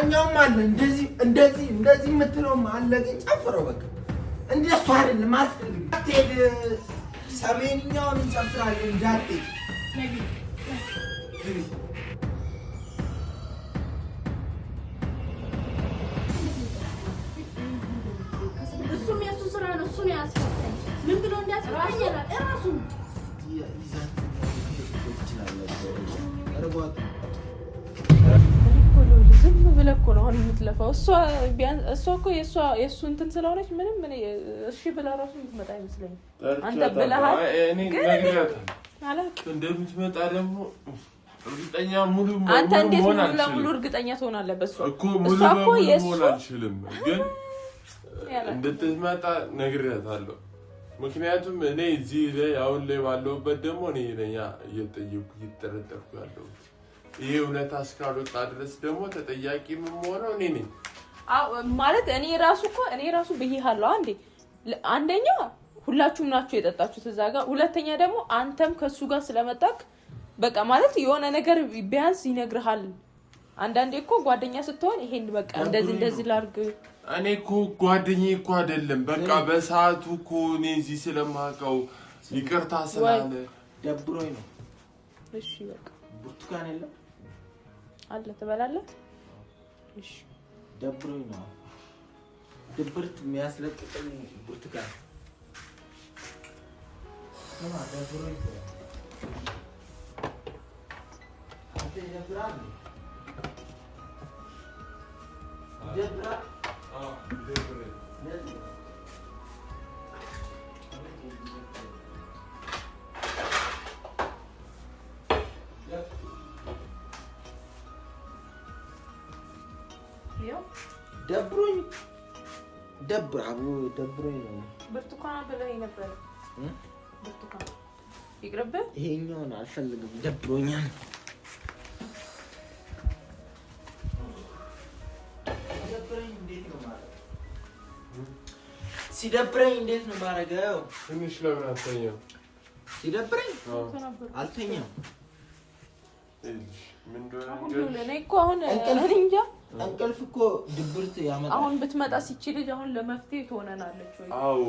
እኛውም አለ እንደዚህ የምትለው አለ ግን ጨፍረው በቃ እንደሱ አይደለም አትፈልግ አትሄድ ሰሜንኛውን እንጨፍራለን እንዳትሄድ እሱም የሱ ስራ ነው እሱ ነው ያስፈልጋል ምን ብሎ እንዲያስፈልጋል እራሱ ይዛት አረጋት ዝም ብለህ እኮ ነው አሁን የምትለፋው እሷ እኮ የእሱ እንትን ስለሆነች ምንም ምን እሺ ብላ ራሱ የምትመጣ አይመስለኝም አንተ ብለሃል እኔ ነግሬያታለሁ እንደምትመጣ ደግሞ እርግጠኛ ሙሉ አንተ እንዴት ሙሉ እርግጠኛ ትሆናለህ በሷ እኮ ሙሉ መሆን አልችልም ግን እንድትመጣ ነግሬያታለሁ ምክንያቱም እኔ እዚህ ላይ አሁን ላይ ባለውበት ደግሞ እኔ ነኝ እየጠየኩ እየተጠረጠርኩ ያለው ይሄ እውነት አስካልወጣ ድረስ ደግሞ ተጠያቂ ምን ሆነው እኔ ነኝ ማለት እኔ ራሱ ብዬሃለሁ አንደኛ ሁላችሁም ናችሁ የጠጣችሁት እዛ ጋር ሁለተኛ ደግሞ አንተም ከሱ ጋር ስለመጣክ በቃ ማለት የሆነ ነገር ቢያንስ ይነግርሃል አንዳንዴ እኮ ጓደኛ ስትሆን ይሄን በቃ እንደዚህ ላርግ እኔ እኮ ጓደኛዬ እኮ አይደለም በቃ በሰዓቱ እኮ እኔ እዚህ ስለማውቀው ይቅርታ ስላለ ደብሮኝ ነው እሺ በቃ ብርቱካን የለም አለ ትበላለህ እሺ ደብሮኝ ነው ድብርት የሚያስለቅቀኝ ብርቱካን ነው ደብሮኝ ነው ደብራል ደብሮኝ ነው ብርቱካን ብለህ ነበር ብርቱካን ይቅርብህ ይሄኛውን አልፈልግም ደብሮኛል ሲደብረኝ እንዴት ነው ማረጋው ትንሽ ለምን አትተኛም ሲደብረኝ አልተኛም ምን እኔ እኮ አሁን እንጃ እንቅልፍ እኮ ድብርት ያመጣል አሁን ብትመጣ ሲችል አሁን ለመፍትሄ ትሆነናለች ወይ አዎ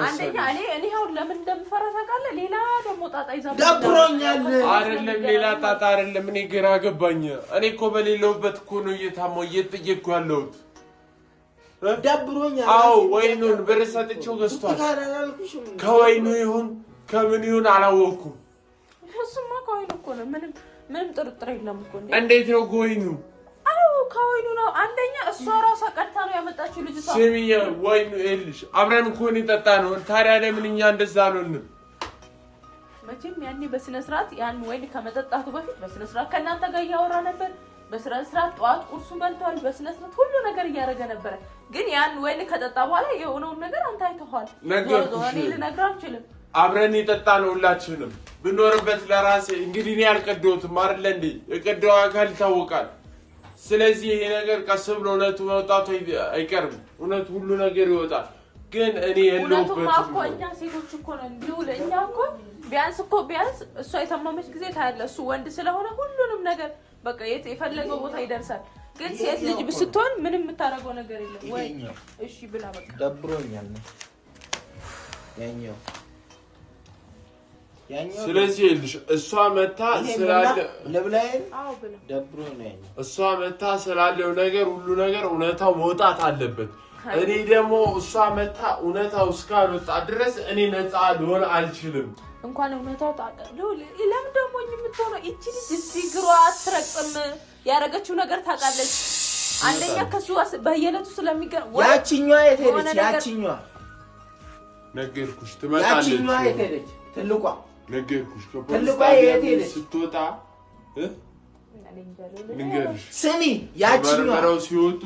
አንደኛ እኔ አሁን ለምን እንደምፈራ ታውቃለህ ሌላ ደግሞ ጣጣ ይዛብ ደብሮኛል አይደለም ሌላ ጣጣ አይደለም እኔ ግራ ገባኝ እኔ እኮ በሌለውበት እኮ ነው እየታመው እየጠየቅኩ ያለሁት ደብሮኛል አዎ ወይኑን ብር ሰጥቼው ገዝቷል ከወይኑ ይሁን ከምን ይሁን አላወኩም እሱማ ከወይኑ እኮ ነው ምንም ጥርጥር የለም እኮ እንዴት ነው ከወይኑ አዎ ከወይኑ ነው አንደኛ እሷ ራሷ ቀጥታ ነው ያመጣችው ልጅቷ ስሚኝ ወይኑ እልሽ አብረን እኮ ነው የጠጣ ነው ታዲያ ለምን እኛ እንደዛ አልሆንም መቼም ያኔ በስነ ስርዓት ያን ወይን ከመጠጣቱ በፊት በስነ ስርዓት ከእናንተ ጋር ያወራ ነበር በስነ ስርዓት ጧት ቁርሱን በልቷል በስነ ስርዓት ሁሉ ነገር እያደረገ ነበር ግን ያን ወይን ከጠጣ በኋላ የሆነውን ነገር አንተ አይተኸዋል እኔ ልነግርህ አልችልም አብረን የጠጣ ነው ሁላችንም ብንኖርበት ለራሴ እንግዲህ እኔ አልቀደውትም አይደል እንዴ የቀደው አካል ይታወቃል ስለዚህ ይሄ ነገር ቀስ ብሎ እውነቱ መውጣቱ አይቀርም እውነቱ ሁሉ ነገር ይወጣል ግን እኔ የለውበትም እውነቱ እኛ ሴቶች እኮ ነው እንዲሁ ለእኛ እኮ ቢያንስ እሷ የታመመች ጊዜ ታያለ እሱ ወንድ ስለሆነ ሁሉንም ነገር በቃ የፈለገው ቦታ ይደርሳል ግን ሴት ልጅ ብትሆን ምንም የምታረገው ነገር የለም ወይ እሺ ብላ በቃ ደብሮኛል ያኛው ስለዚህ ልጅ እሷ መታ ስላለ ለብላይን አዎ ብላ ደብሮኛል እሷ መታ ስላለው ነገር ሁሉ ነገር እውነታው መውጣት አለበት እኔ ደግሞ እሷ መታ እውነታው እስካልወጣ ድረስ እኔ ነፃ ልሆን አልችልም እንኳን እውነታው ታውቃለህ ለምን ደግሞ የምትሆነው እቺ ልጅ እዚህ ግሯ አትረቅም ያረጋችው ነገር ታውቃለች አንደኛ ከሱ በየለቱ ስለሚገር ያቺኛዋ የቴለች ያቺኛዋ ነገርኩሽ ትመጣለች ያቺኛዋ የቴለች ትልቋ ነገርኩሽ ትልቋ የቴለች ስትወጣ ንገርሽ ስሚ ያቺኛዋ ሲወጡ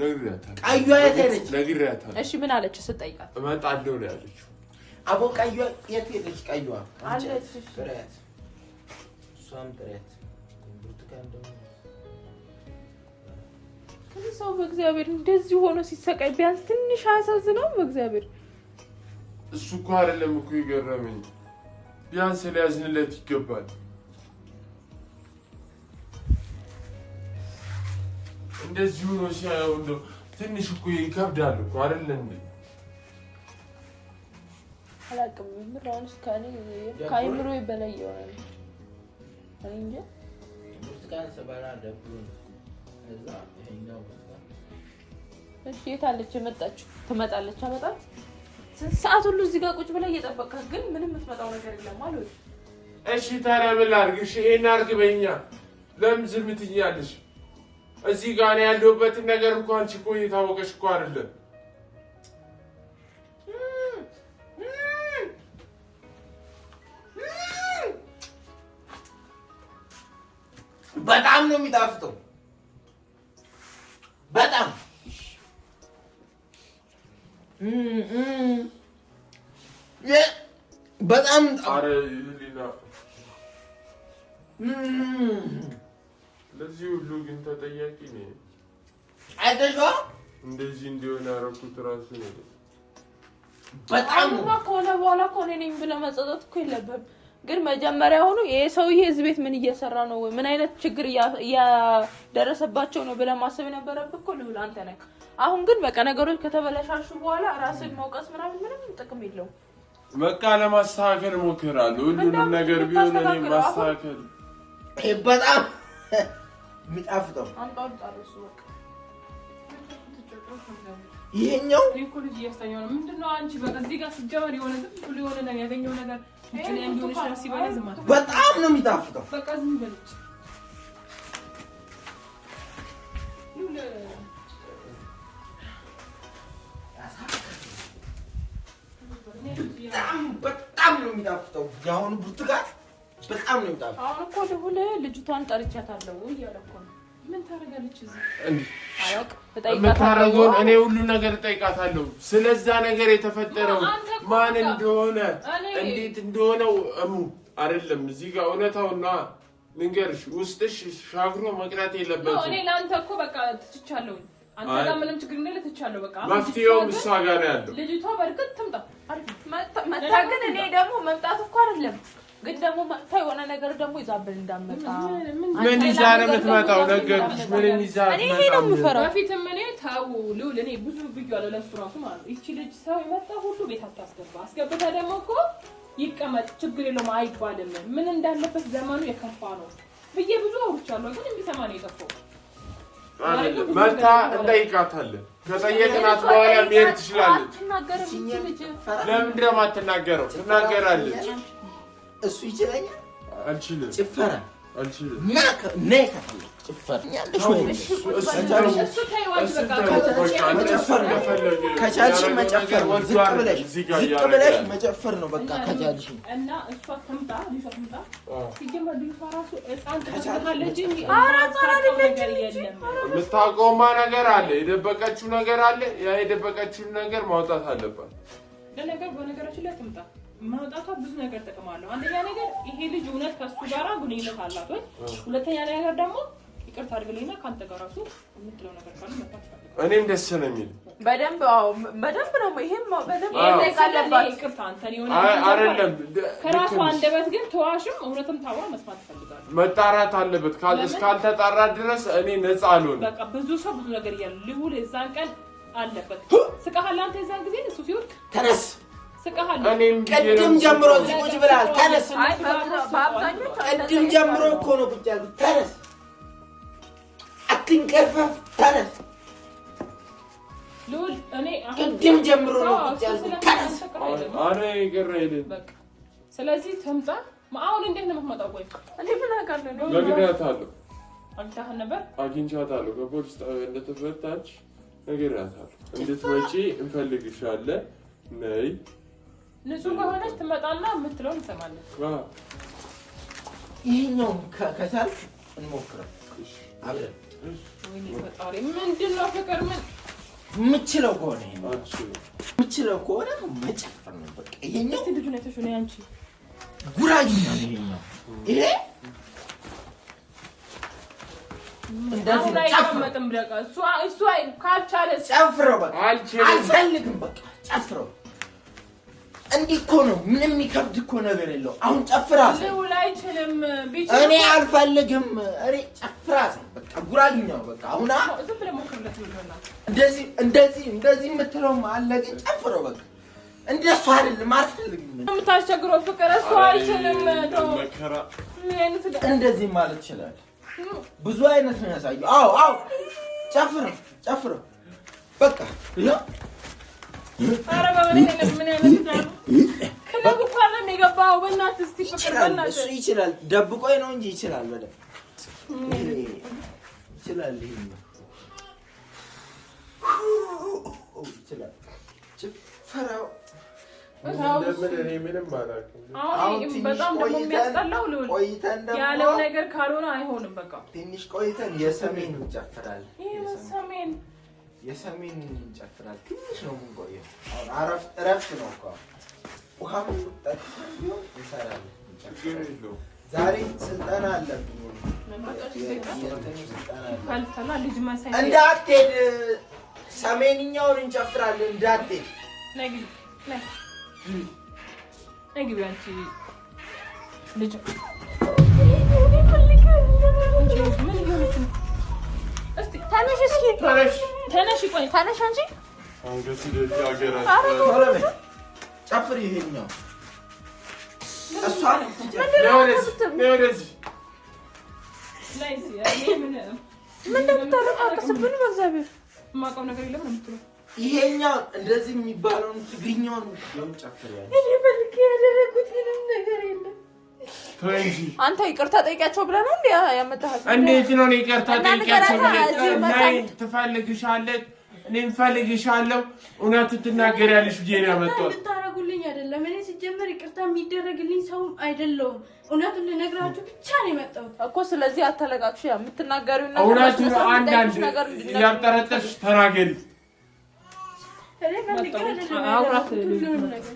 ነግሬያታለሁ ቀዩዋ የቴለች ነግሬያታለሁ እሺ ምን አለች ስትጠይቃት እመጣለሁ ነው ያለችው አቦ ቀዩዋ የቴለች ቀዩዋ አለች ጥረት እሷም ጥረት ብርቱካን ደግሞ ሰው በእግዚአብሔር እንደዚህ ሆኖ ሲሰቃይ ቢያንስ ትንሽ አያሳዝነው በእግዚአብሔር እሱ እኮ አይደለም እኮ ይገረመኝ ቢያንስ ሊያዝንለት ይገባል እንደዚህ ሆኖ ሲያየው እንደው ትንሽ እኮ ይከብዳል እኮ አይደል እንዴ? አላውቅም ምራውንስ ካይምሮ በላይ ይሆናል እንጂ ሙስካን ሰባራ ደብሩ እዛ ይሄኛው እሺ የታለች የመጣችው ትመጣለች አመጣት ሰዓት ሁሉ እዚህ ጋር ቁጭ ብላ እየጠበቀች ግን ምንም የምትመጣው ነገር የለም ማለት እሺ ታዲያ ምን ላድርግ? እሺ ይሄን አድርግ በእኛ ለምን ዝም ትይኛለሽ? እዚህ ጋር ነው ያለሁበትን ነገር እንኳን አንቺ እኮ እየታወቀሽ እኮ አይደለም። በጣም ነው የሚጣፍጠው በጣም በጣም አረ ሊና ለዚህ ሁሉ ግን ተጠያቂ ነኝ አይተሽዋ እንደዚህ እንዲሆን ያደረኩት ራሱ ነው በጣም ከሆነ በኋላ እኮ እኔም ብለህ መጸጸት እኮ የለብህም ግን መጀመሪያ ሆኖ ይሄ ሰውዬ እዚህ ቤት ምን እየሰራ ነው ወይ ምን አይነት ችግር ያደረሰባቸው ነው ብለህ ማሰብ የነበረብህ እኮ ልውል አንተ ነህ አሁን ግን በቃ ነገሮች ከተበላሻሹ በኋላ ራስን መውቀስ ምንም ጥቅም የለውም በቃ ለማስተካከል ሞክራለሁ ሁሉንም ነገር ቢሆን እኔ ማስተካከል በጣም የሚጣፍጠው አንጣጣለሽ በቃ ይሄኛው ሪኮርድ እያስተኛው ነው ምንድነው አንቺ በቃ እዚህ ጋር ሲጀመር የሆነ ዝም ብሎ የሆነ ነገር ያገኘው ነገር እቺ ላይ እንዲሆነሽ ራስ ይባላ ዝም ማለት በጣም ነው የሚጣፍጠው በቃ ዝም በልጭ በጣም ነው የሚጣፍጠው ያሁን ብርቱካን በጣም ነው የሚጣፍጠው አሁን እኮ ደውለ ልጅቷን ጠርቻታለሁ እያለኩ ነው ምን ታረጋለች እዚህ አያውቅ በታረጋው እኔ ሁሉ ነገር ጠይቃታለሁ ስለዛ ነገር የተፈጠረው ማን እንደሆነ እንዴት እንደሆነው አይደለም እዚህ ጋር እውነታውና ልንገርሽ ውስጥሽ ሻግሮ መቅረት የለበትም እኔ ላንተ እኮ በቃ ትችቻለሁ አንተ ጋር ምንም ችግር እንደሌለ ትችቻለሁ በቃ መፍትሄው እሷ ጋር ነው ያለው ልጅቷ በርግጥ ትምጣ መጣ ግን እኔ ደግሞ መምጣት እኮ አይደለም ግን ደግሞ መጣ የሆነ ነገር ደግሞ ይዛብን እንዳመጣ ምን ይዛ ነው የምትመጣው ነገርሽ ምን ይዛ እኔ ነው የምፈራው በፊትም እኔ ታው ልውል እኔ ብዙ ብያለሁ ለሱ ራሱ ማለት እቺ ልጅ ሰው የመጣ ሁሉ ቤት አስገብታ ደግሞ እኮ ይቀመጥ ችግር የለውም አይባልም ምን እንዳለበት ዘመኑ የከፋ ነው ብዬ ብዙ አውርቻለሁ ግን እንዲሰማ ነው የጠፋው መታ እንጠይቃታለን ከጠየቅናት በኋላ መሄድ ትችላለች ለምንድን ነው የማትናገረው ትናገራለች እሱ ይችላል አንቺልም ጭፈራ አንቺልም ነይ ጭፈራ ያለሽ ወይ እሱ ታይዋጭ በቃ ከቻልሽ መጨፈር ዝቅ ብለሽ መጨፈር ነው በቃ ከቻልሽ እና እሷ ትምጣ ልጅቷ ትምጣ ሲጀመር ልጅቷ ራሱ ህፃን ተሰጥታለች እንጂ ነገር የለም የምታውቀውማ ነገር አለ የደበቀችው ነገር አለ ያ የደበቀችውን ነገር ማውጣት አለባት በነገራችን ላይ ትምጣ ማውጣቷ ብዙ ነገር ተቀማለሁ አንደኛ ነገር ይሄ ልጅ እውነት ከሱ ጋራ ግንኙነት አላት ወይ ሁለተኛ ነገር ደግሞ ይቅርታ አድርግልኝና ካንተ ጋር ራሱ የምትለው ነገር ካለ መጣጣ እኔም ደስ ነው የሚል በደንብ ነው ይሄም በደንብ ይጠቃለባት ይቅርታ አንተ ሊሆን አይደለም ከራሱ አንደበት ግን ተዋሽም እውነትም ታዋ መስማት ፈልጋለሁ መጣራት አለበት ካልተጣራ ድረስ እኔ ነፃ አልሆንም በቃ ብዙ ሰው ብዙ ነገር ያለ ልውል እዛን ቀን አለበት ስቃሃል አንተ እዛን ጊዜ እሱ ሲወጥ ተነስ ስቃሃል ቅድም ጀምሮ እዚህ ቁጭ ብለሃል ተነስ ቅድም ጀምሮ እኮ ነው ቁጭ ያልኩት ተነስ አትንቀርፈፍ ተነስ ልውል እኔ ቅድም ጀምሮ ነው ቁጭ ያልኩት ተነስ አሬ ይገረይልኝ ስለዚህ ተምጣ አሁን እንዴት ነው የምትመጣው ቆይ እኔ ምን አውቃለሁ ነግሬያታለሁ አግኝተሃል ነበር አግኝቻታለሁ ከፖሊስ ጣቢያ እንደተፈታች ነግሬያታለሁ እንድትመጪ እንፈልግሻለን ነይ ንጹህ ከሆነች ትመጣና የምትለውን እንሰማለን ይሄኛው ከቻልሽ እንሞክረው አብረን ወይኔ ፈጣሪ ምንድን ነው ፍቅር ምን የምችለው ከሆነ የምችለው ከሆነ መጨፈር ነው በቃ ይሄኛው እስቲ ልጁን አይተሽ ነው አንቺ ጉራጌኛ ነው ይሄኛው ይሄ እንደዚህ ጨፍመጥም በቃ እሱ ካልቻለ ጨፍረው በቃ አልችልም አልፈልግም በቃ ጨፍረው እንዲህ እኮ ነው ምንም የሚከብድ እኮ ነገር የለው አሁን ጨፍራስ ልውል አይችልም እኔ አልፈልግም እኔ ጨፍራስ በቃ ጉራኛው በቃ አሁን ዝም ብለህ ሞክርለት ይሆናል እንደዚህ የምትለው ማለት ጨፍረው በቃ እንደሱ አይደለም አልፈልግም የምታስቸግረው ፍቅር እሱ አይችልም መከራ እንደዚህ ማለት ይችላል ብዙ አይነት ነው ያሳየው አው ጨፍረው በቃ ያ አረባ ምን ያመጣው ክለብ እንኳን ነው የገባው በእናትህ እስቲ ፍቅር በእናትህ እሱ ይችላል ደብቆይ ነው እንጂ ይችላል በደም ይችላል ይችላል ጭፈራው ምንም ማለት አሁን በጣም ደግሞ የሚያስጠላው ልውል ያለው ነገር ካልሆነ አይሆንም በቃ ትንሽ ቆይተን የሰሜን እንጨፍራለን የሰሜን እንጨፍራለን ትንሽ ነው የምንቆየው አሁን እረፍት ነው እኮ ውሃ ጠጥተን እንሰራለን ዛሬ ስልጠና አለብኝ እንዳትሄድ ሰሜንኛውን እንጨፍራለን እንዳትሄድ ነግቢ አንቺ ልጅ እስቲ ተነሽ ቆይ ተነሽ አንቺ አንገት ደጅ አገራችን ጨፍሪ ይሄኛው እሷ ምን እንደምታረቃቅስብን በእግዚአብሔር የማውቀው ነገር የለም ነው የምትለው ይሄኛው እንደዚህ የሚባለውን ትግርኛውን ነው ጨፍሪ እኔ በልክ ያደረኩት ምንም ነገር የለም ተንጂ አንተ ይቅርታ ጠይቂያቸው ብለህ ነው እንዴ ያመጣኸው እንዴት ነው ይቅርታ ጠይቂያቸው ብለህ ናይ ትፈልግሻለች እኔም ፈልግሻለሁ እውነቱን ትናገሪያለሽ ብዬ ነው ያመጣሁት ልታረጉልኝ አይደለም እኔ ሲጀመር ይቅርታ የሚደረግልኝ ሰው አይደለም እውነቱን ልነግራችሁ ብቻ ነው የመጣሁት እኮ ስለዚህ አተለቃቅሽ የምትናገሪው ነገር እውነቱን አንዳንድ ያጠረጠሽ ተናገሪ እኔ ፈልጌ አይደለም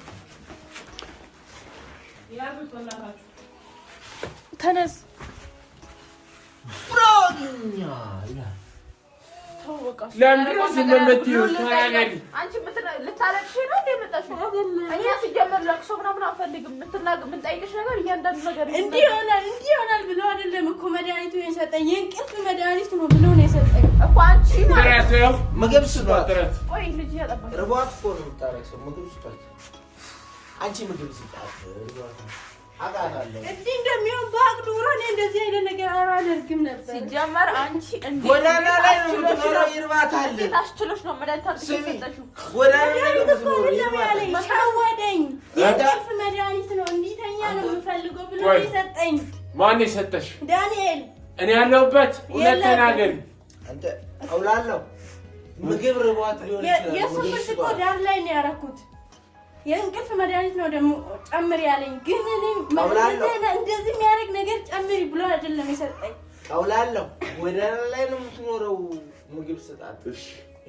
ተነስ ፍሮኛ ለምን ዝምምትዩ ተናገሪ አንቺ ልታለቅሽ ነው እንዴ መጣሽው እኛ ሲጀመር ለቅሶ ምናምን አንፈልግም ምን ጠይቅሽ ነገር እያንዳንዱ ነገር እንዲህ ይሆናል ብሎ አይደለም እኮ መድኃኒቱ የሰጠኝ የእንቅልፍ መድኃኒት ነው ብሎ ነው የሰጠኝ እኮ አንቺ ማለት ምግብ ስጧት ቆይ ልጅ ያጠባሽ ርቧት እኮ ነው የምታረክሰው ምግብ ስጧት አንቺ ምግብ ስጧት ርቧት አቃታለሁ እንዲህ እንደሚሆን ባቅ ዱሮ እኔ እንደዚህ አይነት ነገር አላደርግም ነበር ሲጀመር አንቺ እንዴ ጎዳና ላይ ነው የምትኖረው ይርባታል ታስችሎሽ ነው መድኃኒት አልተሰጠሽው ጎዳና ላይ ነው የምትኖረው ይርባታል ሻወደኝ የእንቅልፍ መድኃኒት ነው እንዲተኛ ነው የምፈልገው ብሎ የሰጠኝ ማን የሰጠሽ ዳንኤል እኔ ያለሁበት እውነት ተናገሪ አንተ አውላለሁ ምግብ ርቧት ሊሆን ይችላል የሱ እኮ ዳር ላይ ነው ያደረኩት የእንቅልፍ መድኃኒት ነው ደግሞ ጨምር ያለኝ ግን እኔ እንደዚህ የሚያደርግ ነገር ጨምሪ ብሎ አይደለም የሰጠኝ ቀውላለሁ ጎዳና ላይ ነው የምትኖረው ምግብ ስጣት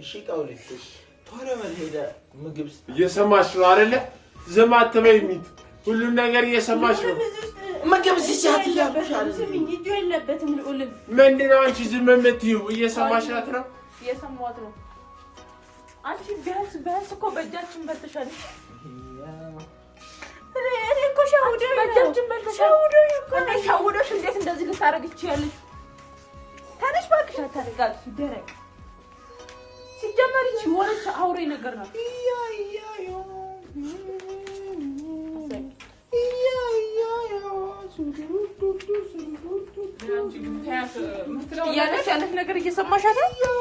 እሺ ቀውልሽ ቶሎ በልሄደ ምግብ ስጣት እየሰማሽ ነው አይደለ ዝም አትበይ ሚት ሁሉን ነገር እየሰማሽ ነው ምግብ ሲቻት ያብሻል ስሚኝ እጁ የለበትም ልዑልም ምንድነው አንቺ ዝም የምትይው እየሰማሻት ነው እየሰማት ነው አንቺ ቢያንስ እኮ በእጃችን በልተሻል እኔ እኮ ሻውዶኝ በእጃችን በልተሻል ሻውዶሽ እንዴት እንደዚህ ልታረግ ይችላልሽ ታነሽ ባክሽ አታረጋግሽ ደረቅ ሲጀመር ይቺ ወለች አውሬ ነገር ነው ያለሽ ነገር እየሰማሻት ነው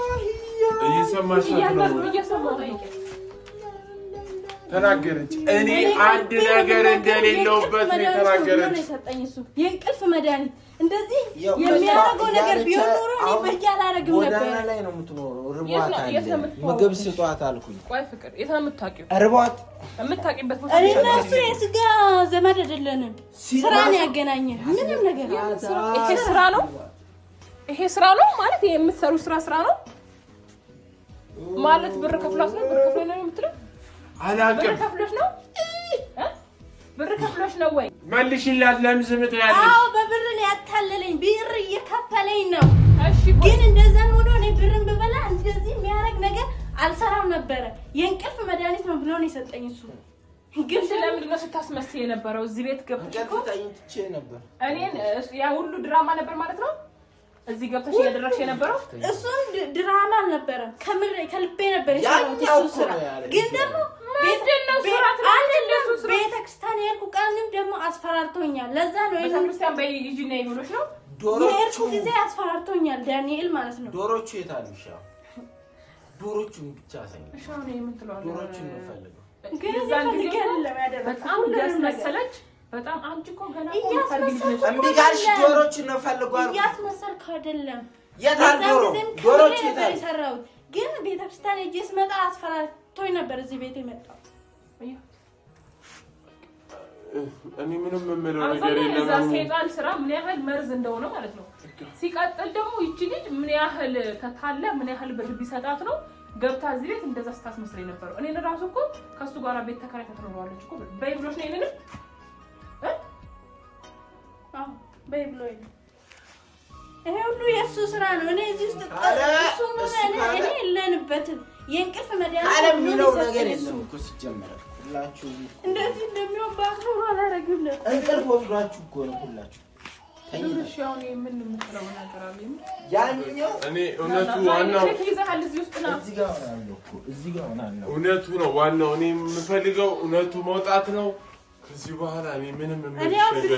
እየሰማሻት ነው ተናገረች እኔ አንድ ነገር እንደሌለውበት ነው ተናገረች የሰጠኝ እሱ የእንቅልፍ መድኃኒት እንደዚህ የሚያደርገው ነገር ቢሆን ኖሮ እኔ በእጅ አላደርግም ነበር ጎዳና ላይ ነው የምትኖረው ርቧታል ምግብ ስጧት አልኩኝ ቆይ ፍቅር የት ነው የምታውቂው ርቧት የምታውቂበት ቦታ እኔና እሱ የስጋ ዘመድ አይደለንም ስራ ነው ያገናኘን ምንም ነገር ይሄ ስራ ነው ማለት ይሄ የምትሰሩ ስራ ነው ማለት ብር ከፍሏት ነው ብር ከፍሎ ነው የምትለው አላውቅም ብር ከፍሎሽ ነው ወይ መልሽላት ለምን ዝም ትያለሽ አዎ በብር ነው ያታለለኝ ብር እየከፈለኝ ነው እሺ ግን እንደዛም ሆኖ እኔ ብርን ብበላ እንደዚህ የሚያደርግ ነገር አልሰራም ነበር የእንቅልፍ መድኃኒት ነው ብሎ ነው የሰጠኝ እሱ ግን ስለምንድን ነው ስታስመስል የነበረው? እዚህ ቤት ገብተሽ እኮ ተኝቼ ነበር። እኔን ያ ሁሉ ድራማ ነበር ማለት ነው። እዚህ ገብተሽ እያደረግሽ የነበረው እሱን ድራማ አልነበረም። ከልቤ ነበር የሰራሁት ስራ። ግን ደግሞ ቤተክርስቲያን የሄድኩ ቀንም ደግሞ አስፈራርቶኛል። ለዛ ነው ቤተክርስቲያን በይጂ ነው ይብሎሽ ነው የሄድኩ ጊዜ አስፈራርቶኛል ዳንኤል ማለት ነው። ዶሮቹ የት አሉ? ዶሮቹን ብቻ ሳይሆን ነው የምትለው ዶሮቹን ነው ፈልገው ግን እዛን ጊዜ አይደለም ያደረኩት። በጣም ደስ መሰለች። በጣም አንቺ እኮ ገና እምቢ ካልሽ ዶሮቹን ነው ፈልጓል። እያስመሰልክ አይደለም። የት አሉ ዶሮቹ? የት አሉ? የሰራሁት ግን ቤተክርስቲያን ሄጄ ስመጣ አስፈራርቶኝ ነበር እዚህ ቤት የመጣው። እኔ ምንም የምለው ነገር የለም። እዛ ሰይጣን ስራ ምን ያህል መርዝ እንደሆነ ማለት ነው። ሲቀጥል ደግሞ ይቺ ልጅ ምን ያህል ከታለ ምን ያህል ብር ቢሰጣት ነው ገብታ እዚህ ቤት እንደዛ ስታስመስለኝ ነበር። እኔን ራሱ እኮ ከሱ ጋር ቤት ተከራይታ ትኖራለች እኮ በይብሎሽ ነው እኔንም በይብሎሽ ይሄ ሁሉ የእሱ ስራ ነው። እኔ እዚህ ውስጥ እሱ እኔ የለንበትም። የእንቅልፍ መድኃኒት ዓለም የሚለው ነገር የለም እኮ ሲጀመር ሁላችሁ እንደዚህ እንደሚሆን ባክሮ አላረግም ነበር። እንቅልፍ ወስዷችሁ እኮ ነው ሁላችሁ። ትንሽ ያው ምን የምትለው ነገር አለ? ያንኛው እኔ እውነቱ ዋናው እዚህ ጋር አለው እኮ እዚህ ጋር አለው። እውነቱ ነው ዋናው። እኔ የምፈልገው እውነቱ መውጣት ነው። ከዚህ በኋላ እኔ ምንም እኔ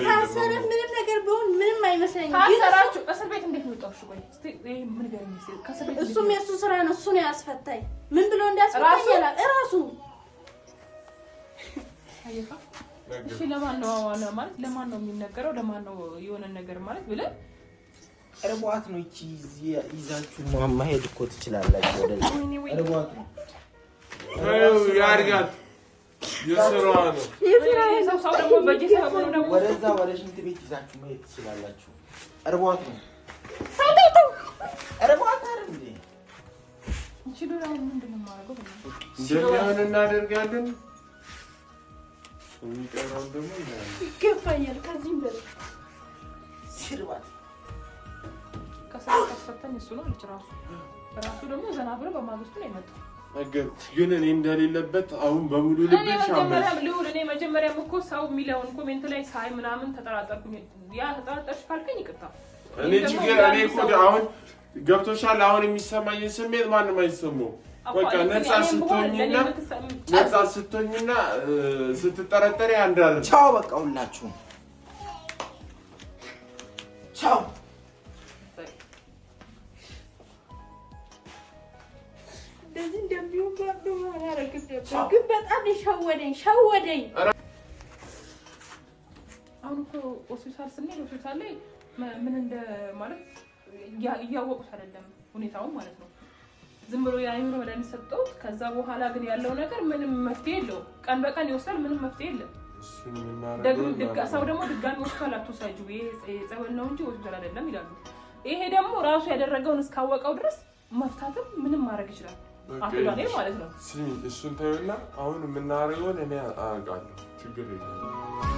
ታሰረ ምንም ነገር ቢሆን ምንም አይመስለኝም። ታሰራችሁ እስር ቤት እንዴት ወጣሽ? ቆይ እስቲ ምን ገርም ይስል ከእስር ቤት እሱም የሱ ስራ ነው። እሱ ነው ያስፈታኝ። ምን ብሎ እንዲያስፈታኝ ይላል እራሱ። አይፋ እሺ ለማን ነው ማለት ለማን ነው የሚነገረው? ለማን ነው የሆነ ነገር ማለት ብለህ እርቧት ነው እቺ ይዛችሁ ማሄድ እኮ ትችላላችሁ። ወደዚህ እርቧት ነው ያርጋት የስራዋ ነው። ሰው ደግሞ በጂሳ ሆኖ ደግሞ ወደዛ ወደ ሽንት ቤት ይዛችሁ ማሄድ ትችላላችሁ። እርቧት ነው እርቧት አይደል እንዴ? እቺ ዶራ ምንድነው ማረገው? እንደምን እናደርጋለን? የሚቀራው ደግሞ ይገባኛል። ከዚህም በላይ ሲርባት ከሰፈተን እሱ ነው ራሱ ደግሞ ዘና ብሎ በማግስቱ ነው የመጣው። ግን እኔ እንደሌለበት አሁን በሙሉ ልብሽ እኔ መጀመሪያም እኮ ሰው የሚለውን ኮሜንት ላይ ሳይ ምናምን ተጠራጠርኩኝ። ያ ተጠራጠርሽ ካልከኝ ይቅርታ። እኔ ችግር እኔ እኮ አሁን ገብቶሻል። አሁን የሚሰማኝ ስሜት ማንም አይሰማው። በቃ ነፃ ስትሆኝና ስትጠረጠሪ አንድ አይደል? ቻው በቃ ሁላችሁም ቻው። እንደዚህ እንደሚሆን ባዶ ማረግም ነበር። ግን በጣም ሸወደኝ። አሁን እኮ ሆስፒታል ስንሄድ ሆስፒታል ላይ ምን እንደ ማለት እያወቁት አይደለም ሁኔታውን ማለት ነው። ዝም ብሎ ያይኑ መድኃኒት ሰጠሁት። ከዛ በኋላ ግን ያለው ነገር ምንም መፍትሄ የለውም። ቀን በቀን ይወስዳል፣ ምንም መፍትሄ የለም። ሰው ደግሞ ድጋሚ ሆስፒታል አትወስጂው ጸበል ነው እንጂ ሆስፒታል አይደለም ይላሉ። ይሄ ደግሞ ራሱ ያደረገውን እስካወቀው ድረስ መፍታትም ምንም ማድረግ ይችላል። አጥቷኔ ማለት ነው። እሱን ተይውና አሁን የምናደርገውን እኔ አውቃለሁ። ችግር የለም።